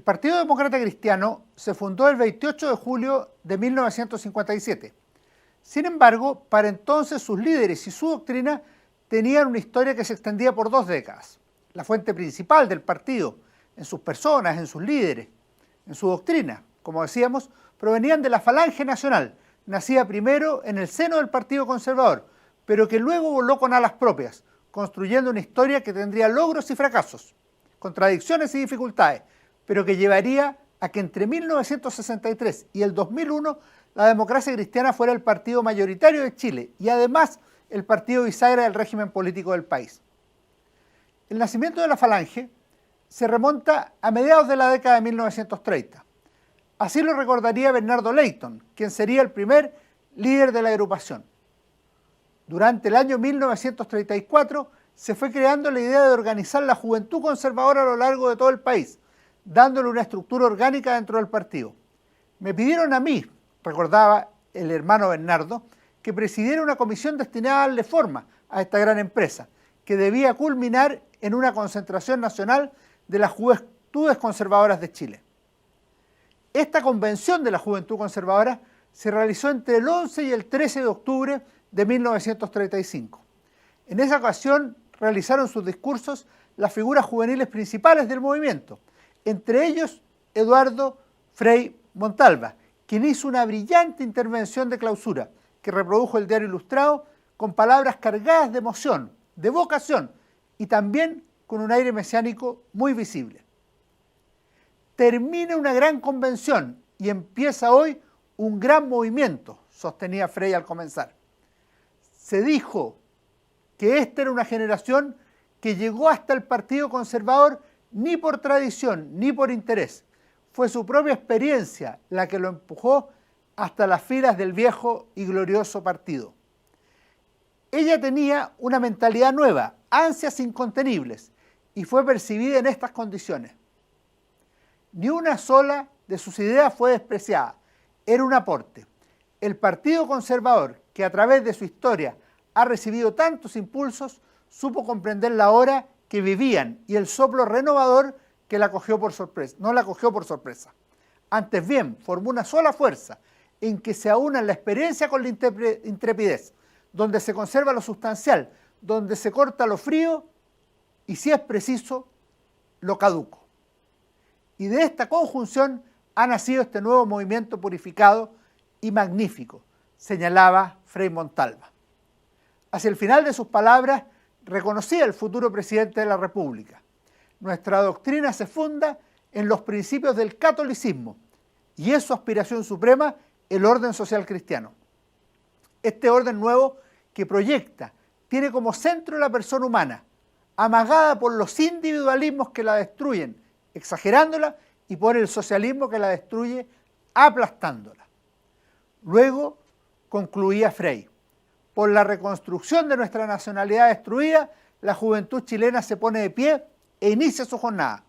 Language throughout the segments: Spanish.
Partido Demócrata Cristiano se fundó el 28 de julio de 1957. Sin embargo, para entonces sus líderes y su doctrina tenían una historia que se extendía por 2 décadas. La fuente principal del partido, en sus personas, en sus líderes, en su doctrina, como decíamos, provenían de la Falange Nacional, nacida primero en el seno del Partido Conservador, pero que luego voló con alas propias, construyendo una historia que tendría logros y fracasos, contradicciones y dificultades, pero que llevaría a que entre 1963 y el 2001 la Democracia Cristiana fuera el partido mayoritario de Chile y además el partido bisagra del régimen político del país. El nacimiento de la Falange se remonta a mediados de la década de 1930. Así lo recordaría Bernardo Leyton, quien sería el primer líder de la agrupación. Durante el año 1934 se fue creando la idea de organizar la juventud conservadora a lo largo de todo el país, dándole una estructura orgánica dentro del partido. Me pidieron a mí, recordaba el hermano Bernardo, que presidiera una comisión destinada a darle forma a esta gran empresa, que debía culminar en una concentración nacional de las juventudes conservadoras de Chile. Esta convención de la juventud conservadora se realizó entre el 11 y el 13 de octubre de 1935. En esa ocasión realizaron sus discursos las figuras juveniles principales del movimiento, entre ellos Eduardo Frei Montalva, quien hizo una brillante intervención de clausura que reprodujo el Diario Ilustrado con palabras cargadas de emoción, de vocación y también con un aire mesiánico muy visible. Termina una gran convención y empieza hoy un gran movimiento, sostenía Frei al comenzar. Se dijo que esta era una generación que llegó hasta el Partido Conservador ni por tradición ni por interés. Fue su propia experiencia la que lo empujó hasta las filas del viejo y glorioso partido. Ella tenía una mentalidad nueva, ansias incontenibles, y fue percibida en estas condiciones. Ni una sola de sus ideas fue despreciada, era un aporte. El Partido Conservador, que a través de su historia ha recibido tantos impulsos, supo comprender la hora que vivían y el soplo renovador que la cogió por sorpresa, no la cogió por sorpresa. Antes bien, formó una sola fuerza en que se aúnan la experiencia con la intrepidez, donde se conserva lo sustancial, donde se corta lo frío y, si es preciso, lo caduco. Y de esta conjunción ha nacido este nuevo movimiento purificado y magnífico, señalaba Frei Montalva. Hacia el final de sus palabras, reconocía el futuro presidente de la República. Nuestra doctrina se funda en los principios del catolicismo y es su aspiración suprema el orden social cristiano. Este orden nuevo que proyecta tiene como centro la persona humana, amagada por los individualismos que la destruyen, exagerándola, y por el socialismo que la destruye, aplastándola. Luego concluía Frei: por la reconstrucción de nuestra nacionalidad destruida, la juventud chilena se pone de pie e inicia su jornada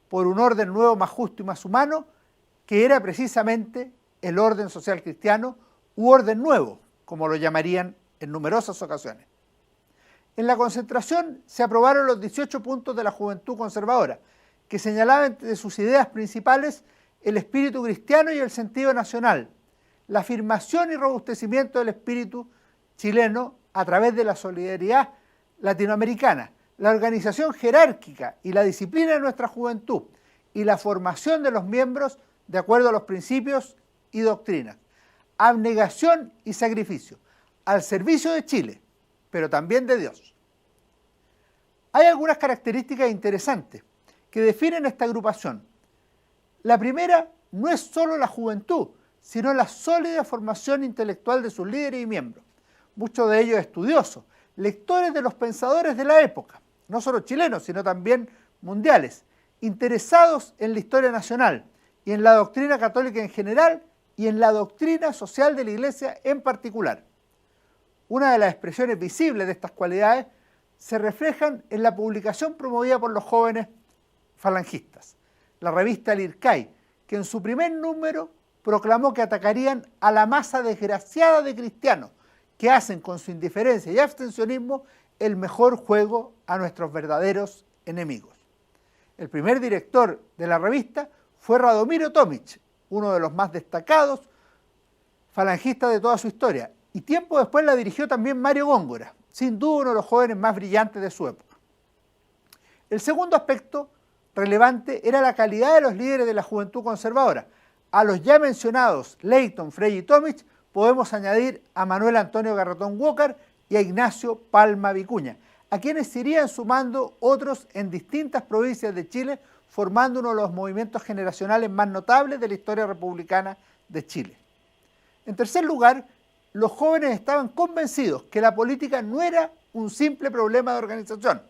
por un orden nuevo más justo y más humano, que era precisamente el orden social cristiano, u orden nuevo, como lo llamarían en numerosas ocasiones. En la concentración se aprobaron los 18 puntos de la juventud conservadora, que señalaban entre sus ideas principales el espíritu cristiano y el sentido nacional, la afirmación y robustecimiento del espíritu chileno a través de la solidaridad latinoamericana, la organización jerárquica y la disciplina de nuestra juventud y la formación de los miembros de acuerdo a los principios y doctrinas, abnegación y sacrificio, al servicio de Chile, pero también de Dios. Hay algunas características interesantes que definen esta agrupación. La primera no es solo la juventud, sino la sólida formación intelectual de sus líderes y miembros, muchos de ellos estudiosos, lectores de los pensadores de la época, no solo chilenos, sino también mundiales, interesados en la historia nacional y en la doctrina católica en general y en la doctrina social de la Iglesia en particular. Una de las expresiones visibles de estas cualidades se reflejan en la publicación promovida por los jóvenes falangistas, la revista El Ircay, que en su primer número proclamó que atacarían a la masa desgraciada de cristianos que hacen con su indiferencia y abstencionismo el mejor juego a nuestros verdaderos enemigos. El primer director de la revista fue Radomiro Tomic, uno de los más destacados falangistas de toda su historia, y tiempo después la dirigió también Mario Góngora, sin duda uno de los jóvenes más brillantes de su época. El segundo aspecto relevante era la calidad de los líderes de la juventud conservadora. A los ya mencionados Leyton, Frey y Tomic podemos añadir a Manuel Antonio Garretón Walker y a Ignacio Palma Vicuña, a quienes se irían sumando otros en distintas provincias de Chile, formando uno de los movimientos generacionales más notables de la historia republicana de Chile. En tercer lugar, los jóvenes estaban convencidos que la política no era un simple problema de organización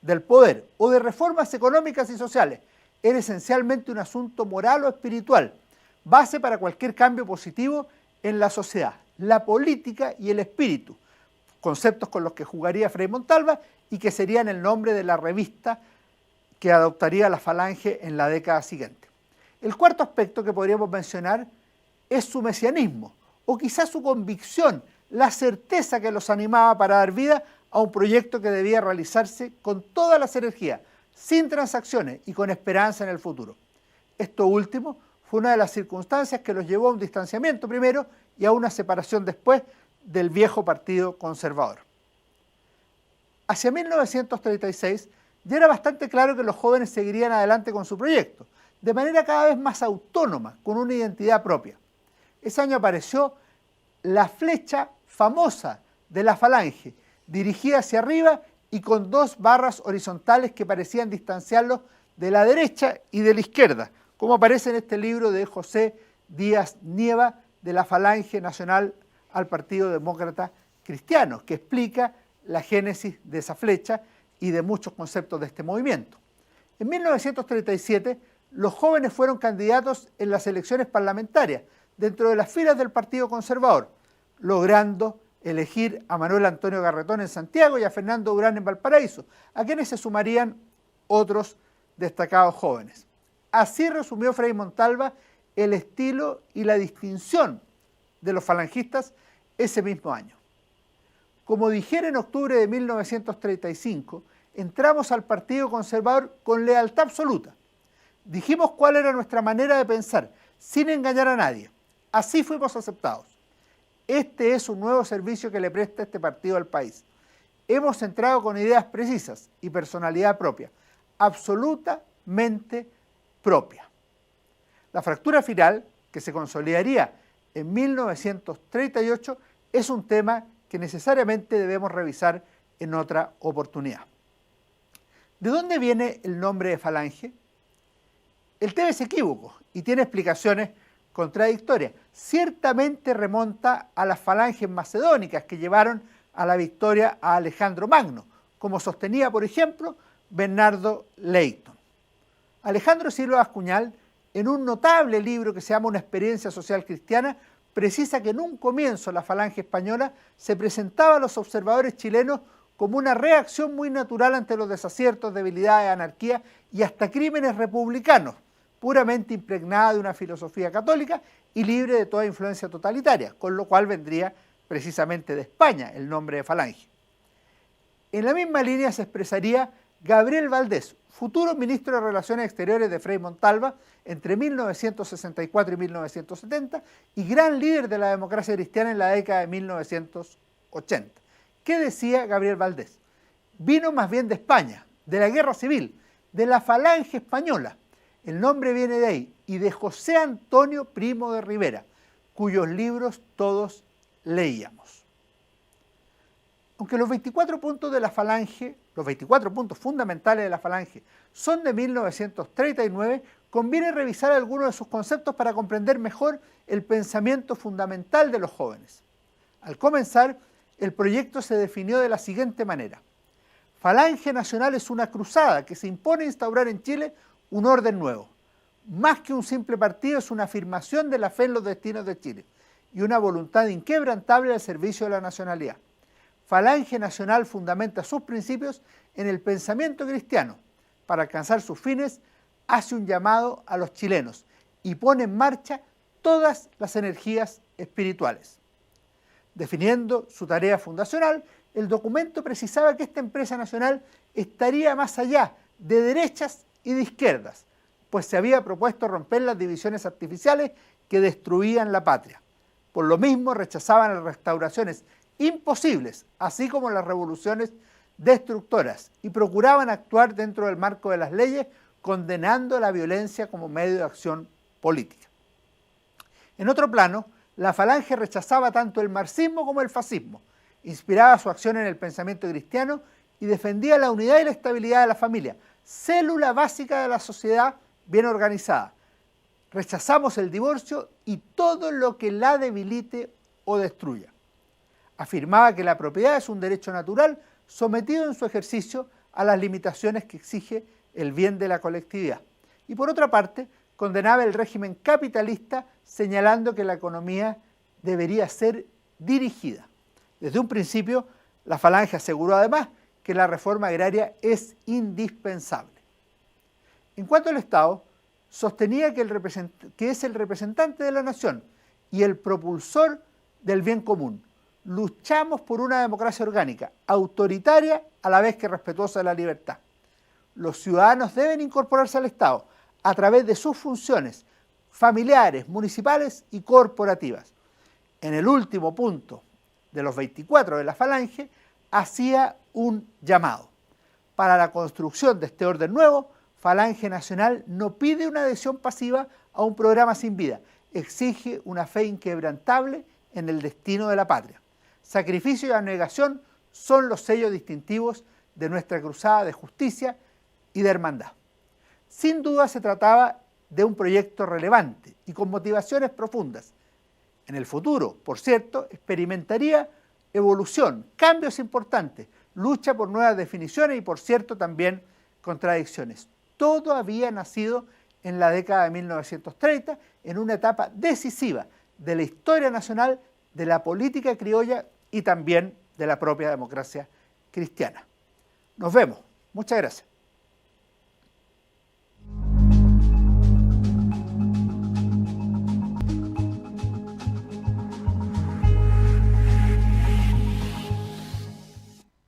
del poder o de reformas económicas y sociales, era esencialmente un asunto moral o espiritual, base para cualquier cambio positivo en la sociedad, la política y el espíritu, conceptos con los que jugaría Frei Montalva y que serían el nombre de la revista que adoptaría la Falange en la década siguiente. El cuarto aspecto que podríamos mencionar es su mesianismo, o quizás su convicción, la certeza que los animaba para dar vida a un proyecto que debía realizarse con todas las energías, sin transacciones y con esperanza en el futuro. Esto último fue una de las circunstancias que los llevó a un distanciamiento primero y a una separación después del viejo Partido Conservador. Hacia 1936 ya era bastante claro que los jóvenes seguirían adelante con su proyecto, de manera cada vez más autónoma, con una identidad propia. Ese año apareció la flecha famosa de la Falange, dirigida hacia arriba y con dos barras horizontales que parecían distanciarlos de la derecha y de la izquierda, como aparece en este libro de José Díaz Nieva, de la Falange Nacional al Partido Demócrata Cristiano, que explica la génesis de esa flecha y de muchos conceptos de este movimiento. En 1937, los jóvenes fueron candidatos en las elecciones parlamentarias dentro de las filas del Partido Conservador, logrando elegir a Manuel Antonio Garretón en Santiago y a Fernando Durán en Valparaíso, a quienes se sumarían otros destacados jóvenes. Así resumió Frei Montalva el estilo y la distinción de los falangistas ese mismo año. Como dijera en octubre de 1935, entramos al Partido Conservador con lealtad absoluta. Dijimos cuál era nuestra manera de pensar, sin engañar a nadie. Así fuimos aceptados. Este es un nuevo servicio que le presta este partido al país. Hemos entrado con ideas precisas y personalidad propia, absolutamente propia. La fractura final, que se consolidaría en 1938, es un tema que necesariamente debemos revisar en otra oportunidad. ¿De dónde viene el nombre de Falange? El tema es equívoco y tiene explicaciones contradictorias. Ciertamente remonta a las falanges macedónicas que llevaron a la victoria a Alejandro Magno, como sostenía, por ejemplo, Bernardo Leyton. Alejandro Silva Bascuñán, en un notable libro que se llama Una experiencia social cristiana, precisa que en un comienzo la falange española se presentaba a los observadores chilenos como una reacción muy natural ante los desaciertos, debilidades, anarquía y hasta crímenes republicanos, puramente impregnada de una filosofía católica y libre de toda influencia totalitaria, con lo cual vendría precisamente de España el nombre de Falange. En la misma línea se expresaría Gabriel Valdés, futuro ministro de Relaciones Exteriores de Frei Montalva entre 1964 y 1970 y gran líder de la democracia cristiana en la década de 1980. ¿Qué decía Gabriel Valdés? Vino más bien de España, de la Guerra Civil, de la Falange Española. El nombre viene de ahí, y de José Antonio Primo de Rivera, cuyos libros todos leíamos. Aunque los 24 puntos de la Falange, los 24 puntos fundamentales de la Falange, son de 1939, conviene revisar algunos de sus conceptos para comprender mejor el pensamiento fundamental de los jóvenes. Al comenzar, el proyecto se definió de la siguiente manera. Falange Nacional es una cruzada que se impone instaurar en Chile un orden nuevo. Más que un simple partido, es una afirmación de la fe en los destinos de Chile y una voluntad inquebrantable al servicio de la nacionalidad. Falange Nacional fundamenta sus principios en el pensamiento cristiano. Para alcanzar sus fines, hace un llamado a los chilenos y pone en marcha todas las energías espirituales. Definiendo su tarea fundacional, el documento precisaba que esta empresa nacional estaría más allá de derechas y de izquierdas, pues se había propuesto romper las divisiones artificiales que destruían la patria. Por lo mismo rechazaban las restauraciones imposibles, así como las revoluciones destructoras, y procuraban actuar dentro del marco de las leyes, condenando la violencia como medio de acción política. En otro plano, la Falange rechazaba tanto el marxismo como el fascismo, inspiraba su acción en el pensamiento cristiano y defendía la unidad y la estabilidad de la familia, célula básica de la sociedad bien organizada. Rechazamos el divorcio y todo lo que la debilite o destruya. Afirmaba que la propiedad es un derecho natural sometido en su ejercicio a las limitaciones que exige el bien de la colectividad. Y por otra parte, condenaba el régimen capitalista señalando que la economía debería ser dirigida. Desde un principio, la Falange aseguró además que la reforma agraria es indispensable. En cuanto al Estado, sostenía que es el representante de la nación y el propulsor del bien común. Luchamos por una democracia orgánica, autoritaria a la vez que respetuosa de la libertad. Los ciudadanos deben incorporarse al Estado a través de sus funciones familiares, municipales y corporativas. En el último punto de los 24 de la Falange, hacía un llamado. Para la construcción de este orden nuevo, Falange Nacional no pide una adhesión pasiva a un programa sin vida, exige una fe inquebrantable en el destino de la patria. Sacrificio y abnegación son los sellos distintivos de nuestra cruzada de justicia y de hermandad. Sin duda se trataba de un proyecto relevante y con motivaciones profundas. En el futuro, por cierto, experimentaría evolución, cambios importantes, lucha por nuevas definiciones y, por cierto, también contradicciones. Todo había nacido en la década de 1930, en una etapa decisiva de la historia nacional, de la política criolla y también de la propia democracia cristiana. Nos vemos. Muchas gracias.